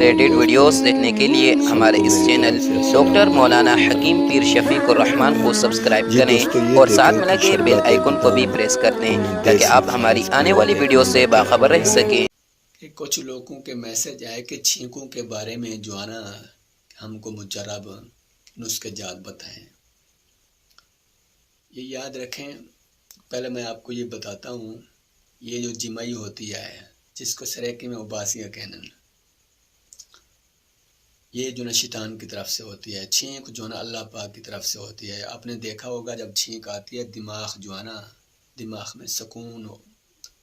Related videos دیکھنے کے لیے ہمارے اس چینل ڈاکٹر مولانا حکیم پیر شفیق الرحمان کو سبسکرائب کریں اور ساتھ میں لگے بیل آئیکن کو بھی پریس کر دیں تاکہ آپ ہماری آنے والی ویڈیو سے باخبر رہ سکیں۔ کہ کچھ لوگوں کے میسج آئے کہ چھینکوں کے بارے میں جو ہے نا ہم کو مجرب نسخے جات بتائیں۔ یہ یاد رکھیں، پہلے میں آپ کو یہ بتاتا ہوں، یہ جو جمعی ہوتی ہے جس کو سریکی میں اباسیہ کہنا، یہ جو نا شیطان کی طرف سے ہوتی ہے۔ چھینک جو نا اللہ پاک کی طرف سے ہوتی ہے۔ آپ نے دیکھا ہوگا جب چھینک آتی ہے دماغ جو ہے نا، دماغ میں سکون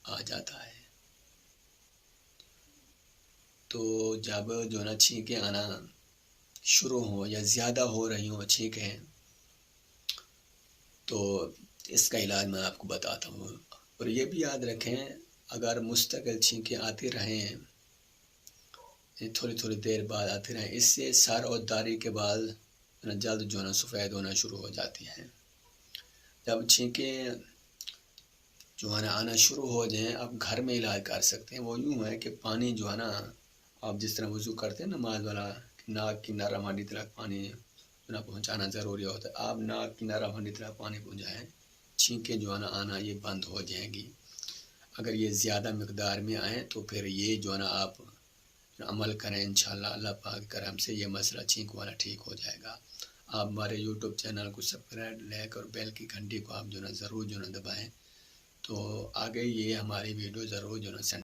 آ جاتا ہے۔ تو جب جو نا چھینکیں آنا شروع ہوں یا زیادہ ہو رہی ہوں چھینکیں، تو اس کا علاج میں آپ کو بتاتا ہوں۔ اور یہ بھی یاد رکھیں، اگر مستقل چھینکیں آتی رہیں، تھوڑی تھوڑی دیر بعد آتی رہیں، اس سے سر اور داڑھی کے بال جلد جو ہے نا سفید ہونا شروع ہو جاتی ہیں۔ جب چھینکیں جو ہے نا آنا شروع ہو جائیں، آپ گھر میں علاج کر سکتے ہیں۔ وہ یوں ہے کہ پانی جو ہے نا، آپ جس طرح وضو کرتے ہیں نماز والا، ناک کی نرم ہڈی تک پانی نہ پہنچانا ضروری ہوتا ہے، آپ ناک کی نرم ہڈی تک پانی پہنچائیں، چھینکیں جو ہے نا آنا یہ بند ہو جائیں گی۔ اگر یہ زیادہ مقدار میں آئیں تو پھر یہ جو ہے نا آپ عمل کریں، انشاءاللہ اللہ پاک کرم سے یہ مسئلہ چھینک والا ٹھیک ہو جائے گا۔ آپ ہمارے یوٹیوب چینل کو سبسکرائب، لائک اور بیل کی گھنٹی کو آپ جو ہے نا ضرور جو ہے نا دبائیں، تو آگے یہ ہماری ویڈیو ضرور جو ہے نا